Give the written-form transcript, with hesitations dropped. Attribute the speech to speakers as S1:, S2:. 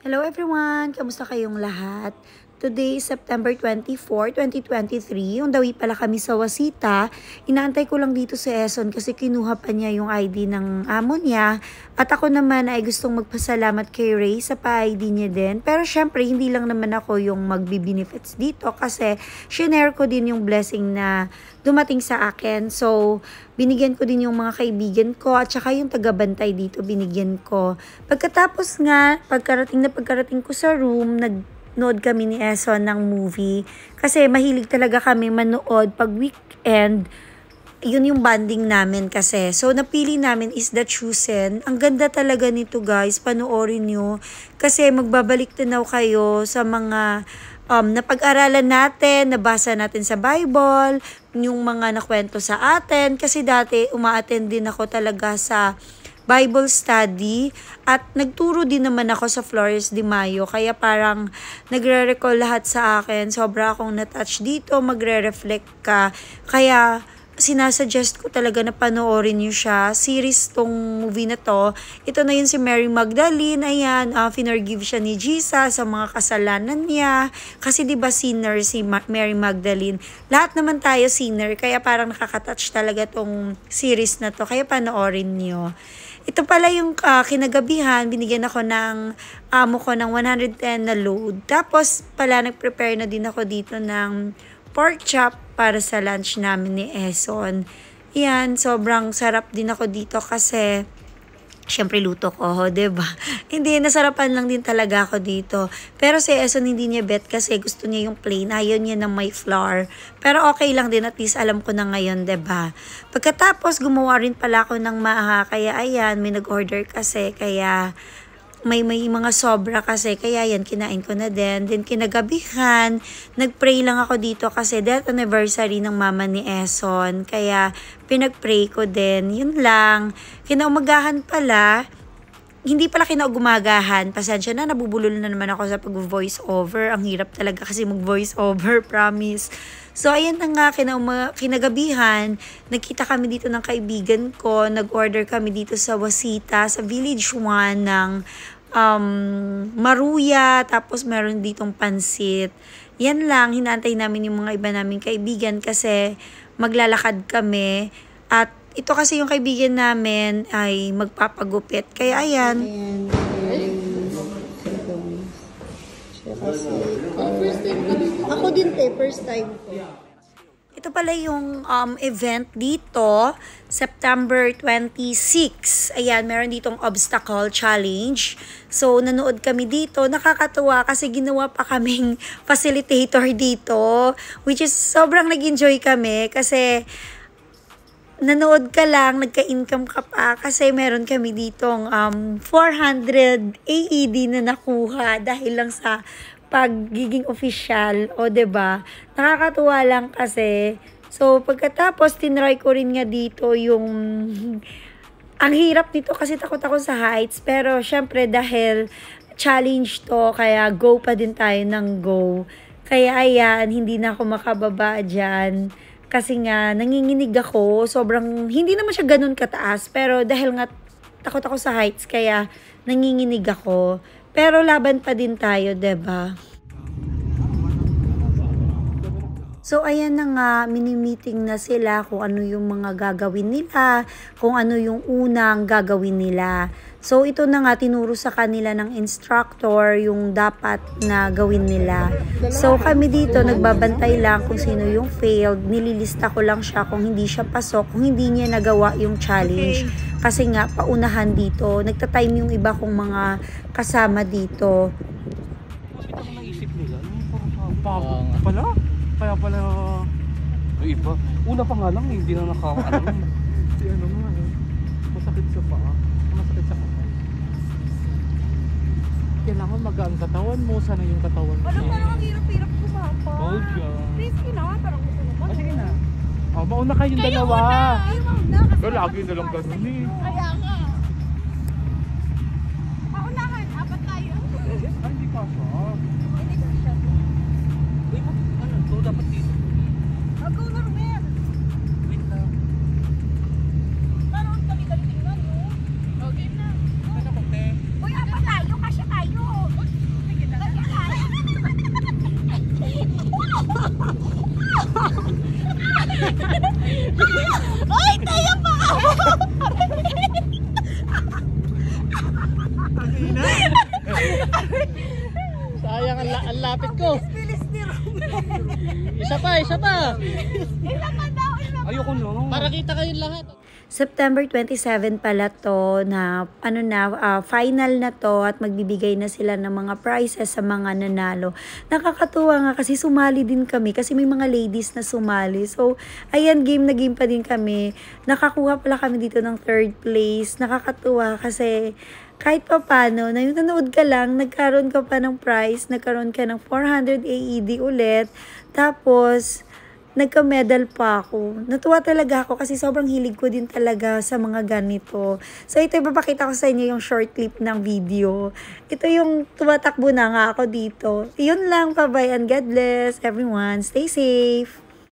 S1: Hello everyone! Kamusta kayong lahat? Today is September 24, 2023. Yung dawi pala kami sa Wasita. Inaantay ko lang dito si Eson kasi kinuha pa niya yung ID ng amo niya. At ako naman ay gustong magpasalamat kay Ray sa pa-ID niya din. Pero syempre, hindi lang naman ako yung magbi-benefits dito kasi shinare ko din yung blessing na dumating sa akin. So, binigyan ko din yung mga kaibigan ko at saka yung tagabantay dito binigyan ko. Pagkatapos nga, pagkarating ko sa room, nagnood kami ni Eson ng movie. Kasi mahilig talaga kami manood pag weekend. Yun yung banding namin kasi. So, napili namin is The Chosen. Ang ganda talaga nito guys. Panoorin nyo. Kasi magbabalik tanaw kayo sa mga napag-aralan natin, nabasa natin sa Bible, yung mga nakwento sa atin. Kasi dati, uma-attend din ako talaga sa Bible study at nagturo din naman ako sa Flores de Mayo. Kaya parang nagre-recall lahat sa akin. Sobra akong na-touch dito, magre-reflect ka. Kaya sinasuggest ko talaga na panoorin niyo siya. Series tong movie na to. Ito na yun si Mary Magdalene. Ayan, finorgive siya ni Jesus sa mga kasalanan niya. Kasi diba sinner si Mary Magdalene. Lahat naman tayo sinner. Kaya parang nakakatouch talaga tong series na to. Kaya panoorin niyo. Ito pala yung kinagabihan, binigyan ako ng amo ko ng 110 na load. Tapos pala nag-prepare na din ako dito ng pork chop para sa lunch namin ni Eson. Yan, sobrang sarap din ako dito kasi syempre luto ko, diba? Hindi, nasarapan lang din talaga ako dito. Pero si Eson hindi niya bet kasi gusto niya yung plain. Ayaw niya ng may flour. Pero okay lang din, at least alam ko na ngayon, diba? Pagkatapos, gumawa rin pala ako ng maha. Kaya ayan, may nag-order kasi. Kaya may mga sobra kasi. Kaya yan, kinain ko na din. Then kinagabihan, nagpray lang ako dito kasi death anniversary ng mama ni Eson. Kaya pinagpray ko din. Yun lang. Kinaumagahan pala, hindi pala kinaugumagahan. Pasensya na, nabubulol na naman ako sa pag-voice over. Ang hirap talaga kasi mag-voice over, promise. So, ayan na nga, kinagabihan, nagkita kami dito ng kaibigan ko. Nag-order kami dito sa Wasita, sa Village 1 ng maruya, tapos meron ditong pansit. Yan lang, hinantay namin yung mga iba naming kaibigan kasi maglalakad kami. At ito kasi yung kaibigan namin ay magpapagupit. Kaya ayan. Ako din first time ko. Ito pala yung event dito, September 26. Ayan, meron ditong obstacle challenge. So, nanood kami dito. Nakakatuwa kasi ginawa pa kaming facilitator dito. Which is, sobrang nag-enjoy kami kasi nanood ka lang, nagka-income ka pa kasi meron kami ditong 400 AED na nakuha dahil lang sa pagiging official, o 'di ba? Nakakatuwa lang kasi. So pagkatapos tinry ko rin nga dito yung ang hirap dito kasi takot ako sa heights, pero syempre dahil challenge to kaya go pa din tayo ng go. Kaya ayan, hindi na ako makababa diyan. Kasi nga, nanginginig ako. Sobrang, hindi naman siya ganun kataas. Pero dahil nga, takot ako sa heights, kaya nanginginig ako. Pero laban pa din tayo, diba? So, ayan na nga, mini-meeting na sila kung ano yung mga gagawin nila, kung ano yung unang gagawin nila. So, ito na nga, tinuro sa kanila ng instructor yung dapat na gawin nila. So, kami dito, nagbabantay lang kung sino yung failed. Nililista ko lang siya kung hindi siya pasok, kung hindi niya nagawa yung challenge. Kasi nga, paunahan dito. Nagtatime yung iba kong mga kasama dito.
S2: Bakit ako naisip nila? Pagod pala? Kaya pala yung iba. Una pa nga lang, hindi na nakakaalam. Si ano nga, masakit sa paa. Masakit sa paa. Kailangan magaan katawan mo. Sana yung katawan mo.
S3: Parang ang hirap-hirap kumapa.
S2: Told ya.
S3: Risky na, parang gusto mo pa.
S2: Sige na. Oh, mauna kayong dalawa. Pero lagi na lang ganun eh.
S3: Kaya nga. Paunahan, apat tayo.
S2: Ay, hindi ka siya.
S3: Hindi ko siya.
S2: Uy, ano? So, dapat dito.
S3: Ako na rin.
S2: Wait lang.
S3: Parang dali-dali tingnan mo. Okay na.
S2: Ano ko, te?
S3: Uy, apat tayo, kasya tayo.
S4: Sayang ang lapit ko.
S3: Bilis ni Romel.
S4: Isa pa.
S3: Ilan ka daw?
S2: Ayoko na.
S4: Para kita kayong lahat.
S1: September 27 pala to na final na to at magbibigay na sila ng mga prizes sa mga nanalo. Nakakatuwa nga kasi sumali din kami kasi may mga ladies na sumali. So, ayan, game na game pa din kami. Nakakuha pala kami dito ng 3rd place. Nakakatuwa kasi kahit pa paano, na yung nanood ka lang, nagkaroon ka pa ng prize, nagkaroon ka ng 400 AED ulit. Tapos, nagka-medal pa ako. Natuwa talaga ako kasi sobrang hilig ko din talaga sa mga ganito. So, ito ipapakita ko sa inyo yung short clip ng video. Ito yung tumatakbo na nga ako dito. Yun lang, bye-bye and God bless everyone. Stay safe!